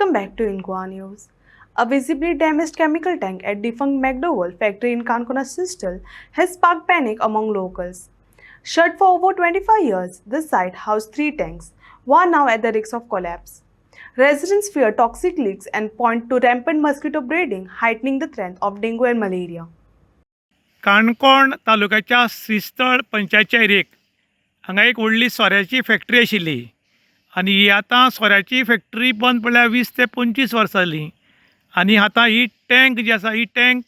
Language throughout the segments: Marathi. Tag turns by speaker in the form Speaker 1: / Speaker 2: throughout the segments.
Speaker 1: Welcome back to Inqua News. A visibly damaged chemical tank at defunct McDowell factory in Kankona Sistal has sparked panic among locals. Shut for over 25 years, this site housed 3 tanks, one now at the risk of collapse. Residents fear toxic leaks and point to rampant mosquito breeding, heightening the threat of dengue and malaria.
Speaker 2: Canacona तालुक्याच्या श्रीस्थळ पंचायतच्या एरियेक हांगा एक व्हडली सोऱ्याची फॅक्टरी आशिल्ली आनी ही आतां सोऱ्याची फॅक्टरी बंद पडल्या 20 ते 25 वर्सां जालीं आनी आतां ही टँक जी आसा ही टँक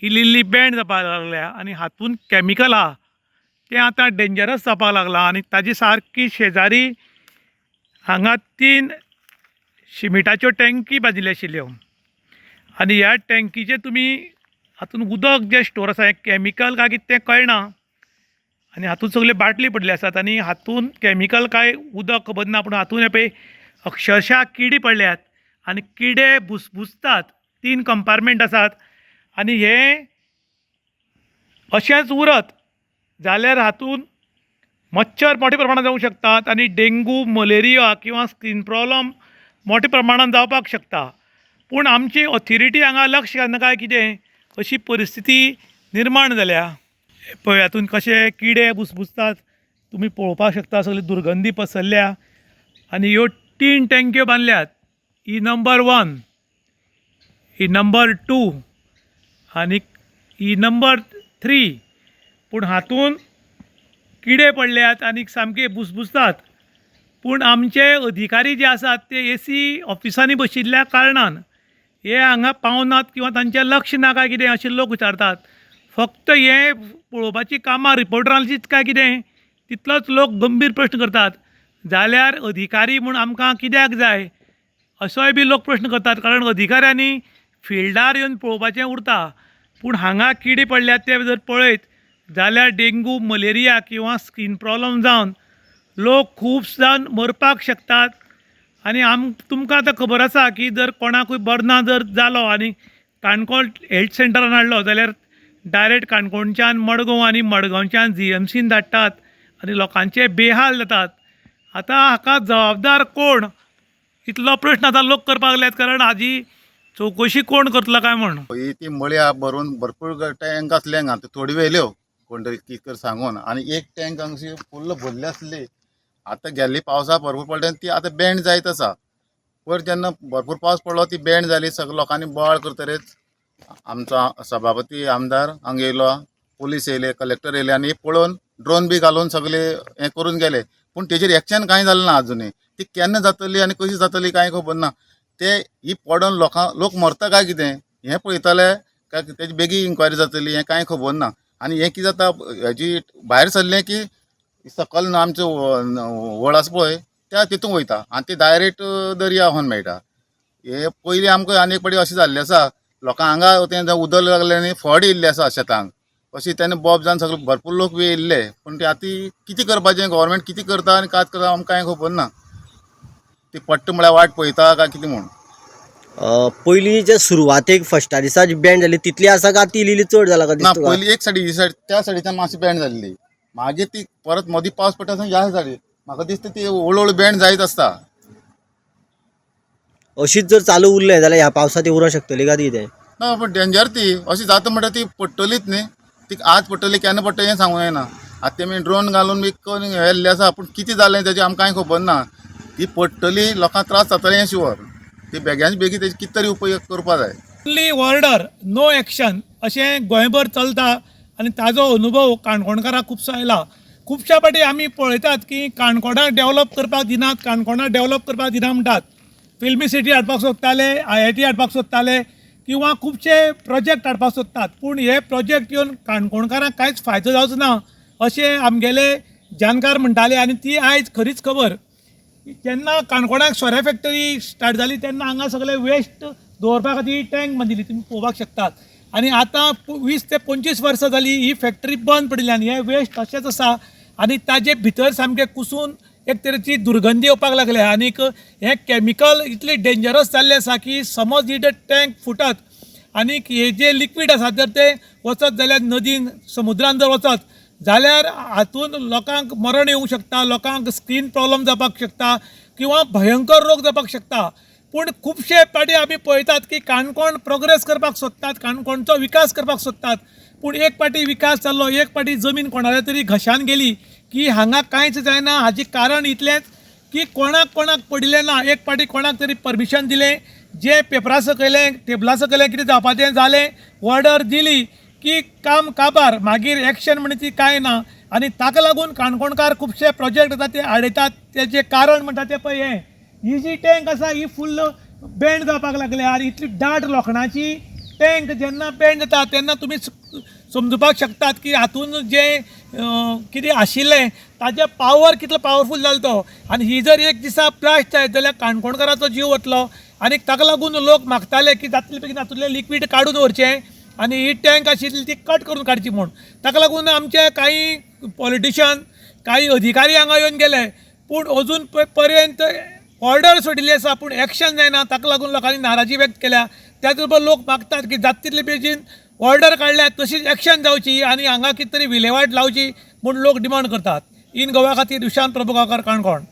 Speaker 2: इल्ली बँड जावपाक लागल्या आनी हातूंत कॅमिकल आहा तें आतां डेंजरस जावपाक लागलां आनी ताजी सारकी शेजारी हांगा 3 शिमिटाच्यो टँकी बांदिल्ल्यो आशिल्ल्यो आनी ह्या टँकीचे तुमी हातूंत उदक जे स्टोर आसा हें कॅमिकल काय कितें तें कळना आनी हातूंत सगल्यो बाटली पडले आसात आनी हातूंत कॅमिकल काय उदक खबर ना पूण हातूंत हे पळय अक्षरशा किडी पडल्यात आनी किडे बुसबुसतात 3 कंपार्टमेंट आसात आनी हे अशेंच उरत जाल्यार हातूंत मच्छर मोठ्या प्रमाणांत जावंक शकतात आनी डेंगू मलेरिया किंवा स्कीन प्रॉब्लम मोठ्या प्रमाणांत जावपाक शकता पूण आमची ऑथॉरिटी हांगा लक्ष घालना काय कितें अशी परिस्थिती निर्माण जाल्या पळय हातूंत कशे किडे बुसबुसतात तुमी पळोवपाक शकता सगळी दुर्गंधी पसरल्या आनी ह्यो 3 टँक्यो बांदल्यात ही नंबर 1 ही नंबर 2 आनी ही नंबर 3 पूण हातूंत किडे पडल्यात आनी सामके बुसबुसतात पूण आमचे अधिकारी जे आसात ते AC ऑफिसांनी बशिल्ल्या कारणान हे हांगा पावनात किंवा तांचें लक्ष ना काय कितें अशें लोक विचारतात फक्त हे पळोवपाची कामां रिपोर्टरांचीच काय कितें तितलोच लोक गंभीर प्रश्न करतात जाल्यार अधिकारी म्हूण आमकां कित्याक जाय असोय बी लोक प्रश्न करतात कारण अधिकाऱ्यांनी फिल्डार येवन पळोवपाचें उरता पूण हांगा किडे पडल्यात ते जर पळयत जाल्यार डेंगू मलेरिया किंवा स्कीन प्रॉब्लम जावन लोक खूब जावन मरपाक शकतात आनी तुमकां आतां खबर आसा की जर कोणाकूय बरना जर जालो आनी काणकोण हेल्थ सेंटरान हाडलो जाल्यार डायरेक्ट काणकोणच्यान मडगांव आनी मडगांवच्यान GMCन धाडटात आनी लोकांचे बेहाल जातात आतां हाका जबाबदार कोण इतलो प्रश्न आतां लोक करपाक लागल्यात कारण हाजी चवकशी कोण करतलो काय म्हण
Speaker 3: ती मळ्या भरून भरपूर टँक आसले हांगा थोडी व्हेल्यो कोण तरी कितें सांगून आनी एक टँक हांगशी फुल्ल भरली आसली आतां गेल्ली पावसा भरपूर पडले ती आतां बँड जायत आसा पयर जेन्ना भरपूर पावस पडलो ती बँड जाली सगळे लोकांनी बोवाळ करतरेच आमचो सभापती आमदार हांगा येयलो पुलीस येयले कलेक्टर येयले आनी पळोवन ड्रोन बी घालून सगळे हें करून गेले पूण तेजेर एक्शन कांय जालें ना आजुनूय ती केन्ना जातली आनी कशी जातली कांय खबर ना ते ही पडोवन लोक मरता काय कितें हें पळयताले काय तेजी बेगी इन्क्वायरी जातली हें कांय खबर ना आनी हें कितें जाता हेजी भायर सरलें की सकयल आमचो व्हळ आसा पळय त्या तितूंत वयता आनी ती डायरेक्ट दर्या व्होन मेळटा हे पयलीं आमकां आनी एक पाटी अशें जाल्लें आसा लोकां हांगा तें उदक लागलें आनी फ्लड येयल्ले आसा शेतांक अशी तेन्ना बॉब जावन सगळे भरपूर लोक बी येयल्ले पूण ते आतां कितें करपाचें गव्हर्मेंट कितें करता आनी कात करता आमकां कांय खबर ना ती पडटा म्हळ्यार वाट पळयता काय कितें म्हूण
Speaker 4: पयलीं जे सुरवातेक फस्टा दिसा जी बँड जाली तितली आसा का ती इल्ली चड जाला का
Speaker 3: ना
Speaker 4: दिसता
Speaker 3: पयलीं एक सायडी ही सायड त्या सायडीच्यान मातशी बँड जाल्ली मागीर ती परत मदीं पावस पडटा थंय ह्या सायडी म्हाका दिसता ती हळू बँड जायत आसता
Speaker 4: अशीच जर चालू उरलें जाल्यार ह्या पावसात ती उरोंक शकतली का ती
Speaker 3: ना पूण डेंजर ती अशी जाता म्हणटा ती पडटलीच न्ही ती आज पडटली केन्ना पडटली हें सांगूं येना आतां तेमी ड्रोन घालून बी करून व्हेल्ले आसा पूण कितें जालें तेजें आमकां कांय खबर ना ती पडटली लोकांक त्रास जातले हें शुअर ती बेग्यान बेगी तेजी कितें तरी उपयोग करपा जाय
Speaker 2: ओन्ली ऑर्डर नो एक्शन अशें गोंयभर चलता आनी ताजो अनुभव काणकोणकारांक खुबसो आयला खुबश्या फाटी आमी पळयतात की काणकोणाक डेवलप करपाक दिनात काणकोणाक डेवलप करपाक दिना म्हणटात फिल्मी सिटी हाडपाक सोदताले IIT हाडपाक सोदताले किंवा खुबशे प्रोजेक्ट हाडपाक सोदतात पूण हे प्रोजेक्ट येवन काणकोणकारांक कांयच फायदो जावचो ना अशें आमगेले जाणकार म्हणटाले आनी ती आयज खरीच खबर जेन्ना काणकोणाक सोऱ्या फॅक्टरी स्टार्ट जाली तेन्ना हांगा सगळे वेस्ट दवरपा खातीर टँक बांदिल्ली तुमी पळोवपाक शकतात आनी आतां 20 ते 25 वर्सां जाली ही फॅक्टरी बंद पडिल्ली आनी हे वेस्ट तशेंच आसा आनी ताजे भितर सामकें कुसून एक तरेची दुर्गंधी येवपाक लागल्या आनीक हें कॅमिकल इतलें डेंजरस जाल्लें आसा की समज ही टँक फुटत आनीक हे जे लिक्वीड आसा जर ते वचत जाल्यार नदीन समुद्रान जर वचत जाल्यार हातूंत लोकांक मरण येवंक शकता लोकांक स्कीन प्रॉब्लम जावपाक शकता किंवा भयंकर रोग जावपाक शकता पूण खुबशे फाटी आमी पळयतात की काणकोण प्रोग्रेस करपाक सोदतात, काणकोणचो विकास करपाक सोदतात, पूण एक फाटी विकास जाल्लो, एक फाटी जमीन कोणाल्या तरी घशान गेली की हांगा कांयच जायना. हाजें कारण इतलेंच की कोणाक पडिल्लें ना. एक फाटी कोणाक तरी परमिशन दिलें, जें पेपरा सकयलें, टेबला सकयलें कितें जावपाचें जालें, ऑर्डर दिली की काम काबार, मागीर एक्शन म्हणटा ती कांय ना. आनी ताका लागून काणकोणकार खुबशे प्रोजेक्ट आसा ते आडयतात. तेजें कारण म्हणटा तें पळय हें, ही जी टँक आसा ही फुल्ल बँड जावपाक लागल्या. आनी इतली दाट लोखणाची टँक जेन्ना बँड जाता तेन्ना तुमी समजुपाक शकतात की हातून जें कितें आशिल्लें ताजें पावर कितलो पावरफूल जालो तो. आनी ही जर एक दिसा ब्लास्ट जायत जाल्यार काणकोणकाराचो जीव वतलो. आनी ताका लागून लोक मागताले की जातले बेगीन हातूंतलें लिक्वीड काडून व्हरचें आनी ही टँक आशिल्ली ती कट करून काडची म्हूण. ताका लागून आमचे काही पॉलिटिशन, काही अधिकारी हांगा येवन गेले, पूण अजून पर्यंत ऑर्डर सोडिल्ली आसा पूण एक्शन जायना. ताका लागून लोकांनी नाराजी व्यक्त केल्या. त्याच बरोबर लोक मागतात की जाता तितले बेगीन ऑर्डर काडल्या तशीच एक्शन जावची आनी हांगा कितें तरी विलेवाट लावची म्हूण लोक डिमांड करतात. इन गोवा खातीर विशांत प्रभुगांवकार, काणकोण.